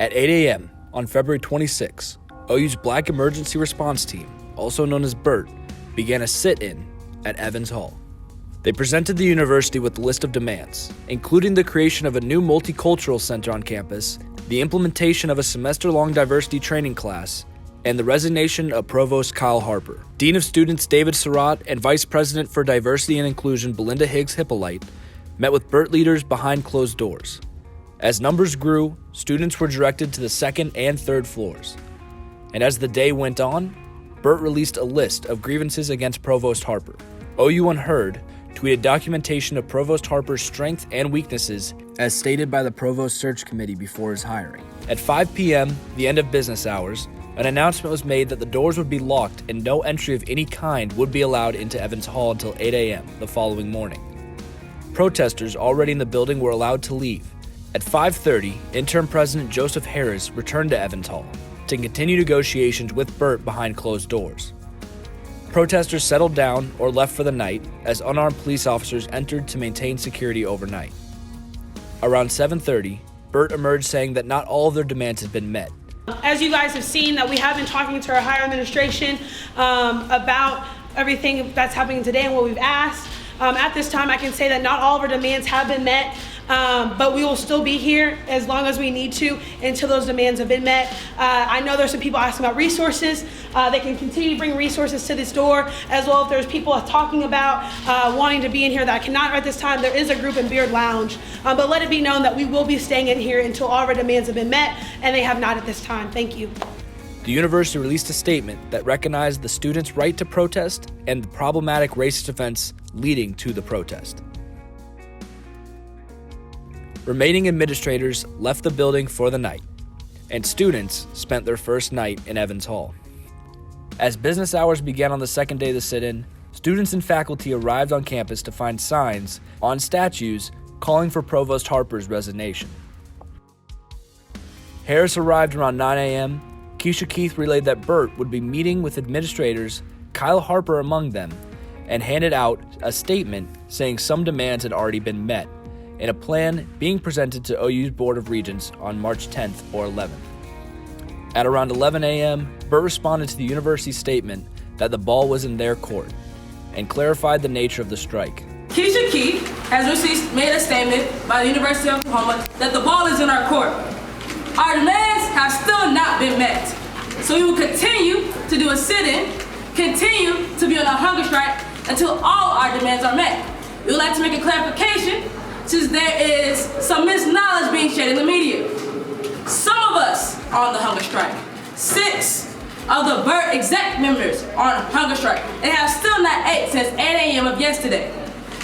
At 8 a.m. on February 26, OU's Black Emergency Response Team, also known as BERT, began a sit-in at Evans Hall. They presented the university with a list of demands, including the creation of a new multicultural center on campus, the implementation of a semester-long diversity training class, and the resignation of Provost Kyle Harper. Dean of Students David Surratt and Vice President for Diversity and Inclusion Belinda Higgs Hippolyte met with BERT leaders behind closed doors. As numbers grew, students were directed to the second and third floors. And as the day went on, BERT released a list of grievances against Provost Harper. OU Unheard tweeted documentation of Provost Harper's strengths and weaknesses as stated by the Provost Search Committee before his hiring. At 5 p.m., the end of business hours, an announcement was made that the doors would be locked and no entry of any kind would be allowed into Evans Hall until 8 a.m. the following morning. Protesters already in the building were allowed to leave. At 5:30, Interim President Joseph Harris returned to Evans Hall to continue negotiations with BERT behind closed doors. Protesters settled down or left for the night as unarmed police officers entered to maintain security overnight. Around 7:30, BERT emerged saying that not all of their demands had been met. As you guys have seen, that we have been talking to our higher administration about everything that's happening today and what we've asked. At this time, I can say that not all of our demands have been met, but we will still be here as long as we need to until those demands have been met. I know there's some people asking about resources. They can continue to bring resources to this door, as well if there's people talking about wanting to be in here that cannot at this time. There is a group in Beard Lounge, but let it be known that we will be staying in here until all of our demands have been met, and they have not at this time. Thank you. The university released a statement that recognized the students' right to protest and the problematic racist events leading to the protest. Remaining administrators left the building for the night, and students spent their first night in Evans Hall. As business hours began on the second day of the sit-in, students and faculty arrived on campus to find signs on statues calling for Provost Harper's resignation. Harris arrived around 9 a.m. Keisha Keith relayed that BERT would be meeting with administrators, Kyle Harper among them, and handed out a statement saying some demands had already been met, and a plan being presented to OU's Board of Regents on March 10th or 11th. At around 11 a.m., BERT responded to the university's statement that the ball was in their court and clarified the nature of the strike. Keisha Keith has made a statement by the University of Oklahoma that the ball is in our court. Our demands have still not been met. So we will continue to do a sit-in, continue to be on a hunger strike until all our demands are met. We would like to make a clarification since there is some misknowledge being shared in the media. Some of us are on the hunger strike. 6 of the BERT exec members are on hunger strike. They have still not ate since 8 a.m. of yesterday.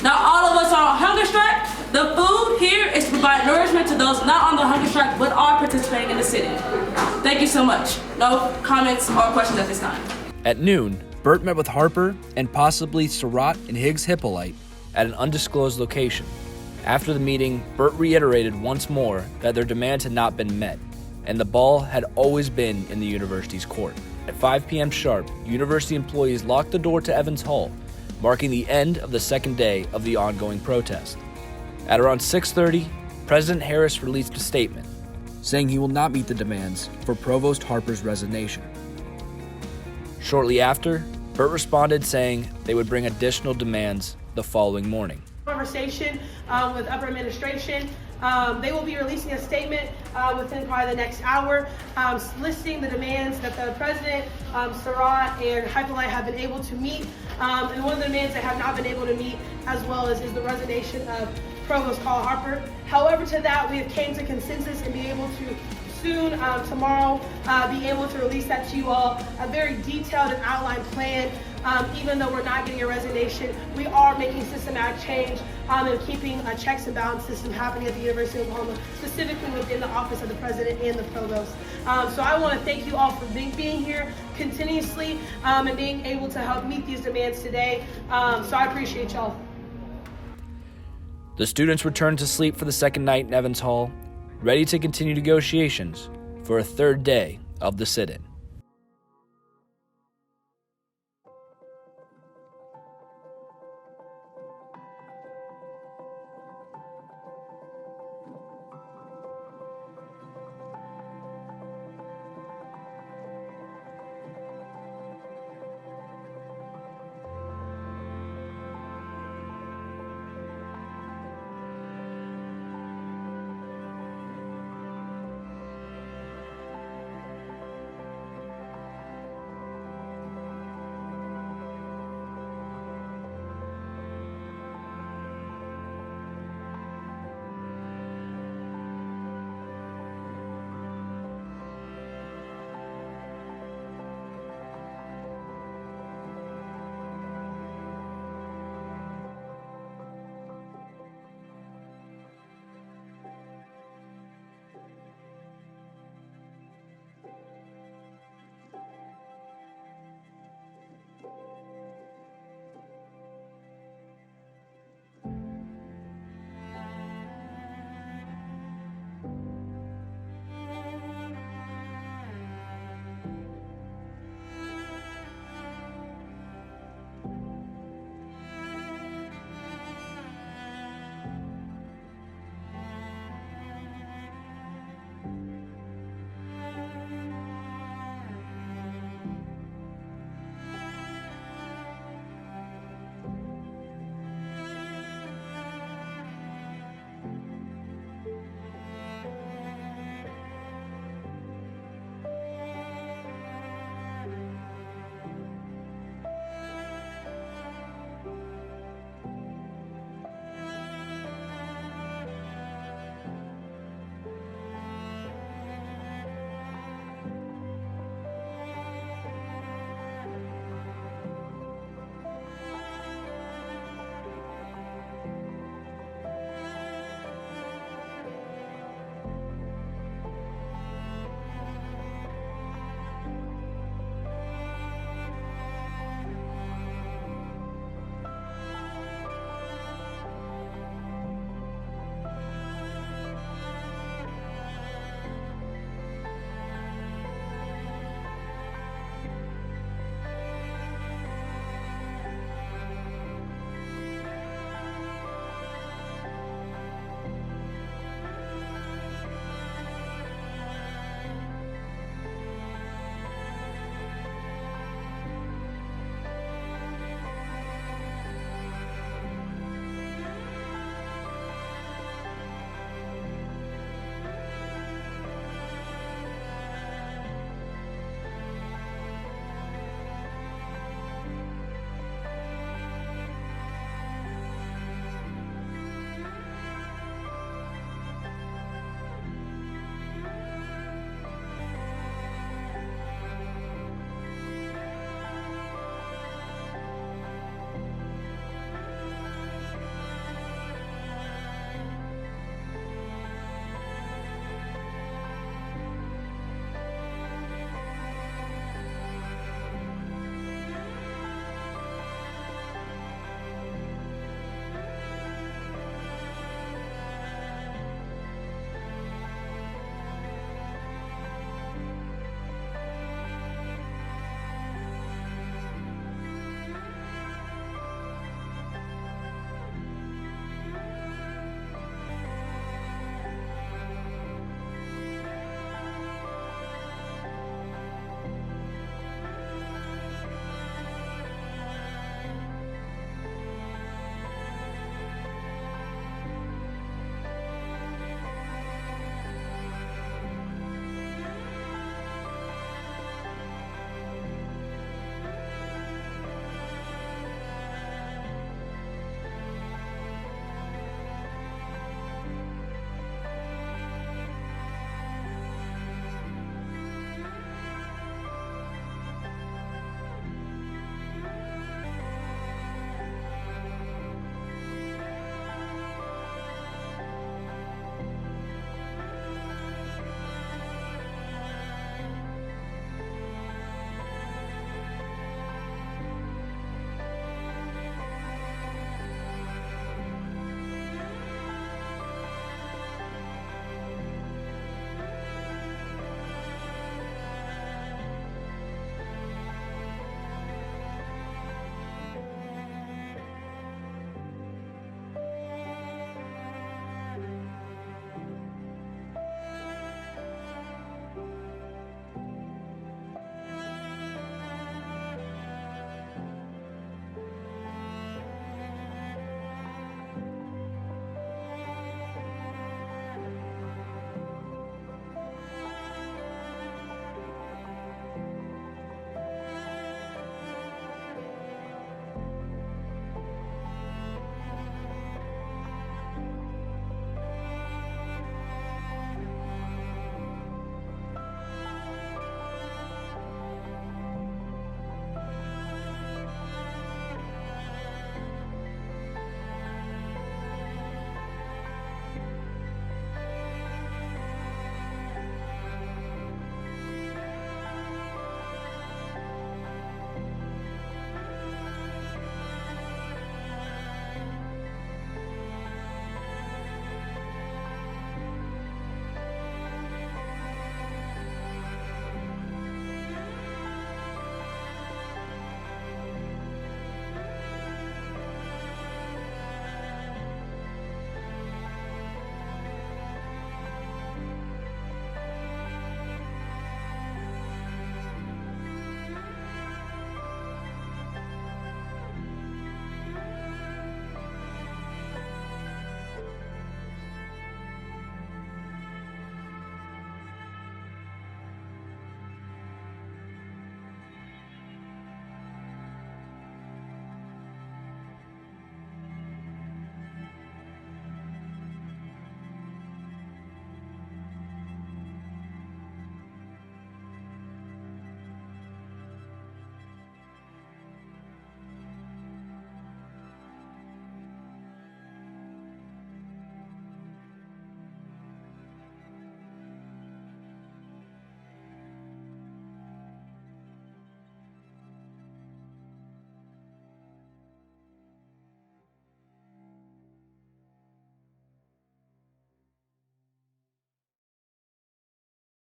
Not all of us are on hunger strike. The food here is to provide nourishment to those not on the hunger strike but are participating in the sit-in. Thank you so much. No comments or questions at this time. At noon, BERT met with Harper and possibly Surratt and Higgs Hippolyte at an undisclosed location. After the meeting, BERT reiterated once more that their demands had not been met, and the ball had always been in the university's court. At 5 p.m. sharp, university employees locked the door to Evans Hall, marking the end of the second day of the ongoing protest. At around 6:30, President Harris released a statement saying he will not meet the demands for Provost Harper's resignation. Shortly after, BERT responded saying they would bring additional demands the following morning. Conversation with upper administration. They will be releasing a statement within probably the next hour listing the demands that the president, Surratt, and Hippolyte have been able to meet. And one of the demands they have not been able to meet as well is the resignation of Provost Kyle Harper. However, to that we have came to consensus and be able to soon, tomorrow, be able to release that to you all, a very detailed and outlined plan. Even though we're not getting a resignation, we are making systematic change and keeping a checks and balance system happening at the University of Oklahoma, specifically within the office of the president and the provost. So I want to thank you all for being here continuously and being able to help meet these demands today. So I appreciate y'all. The students returned to sleep for the second night in Evans Hall, ready to continue negotiations for a third day of the sit-in.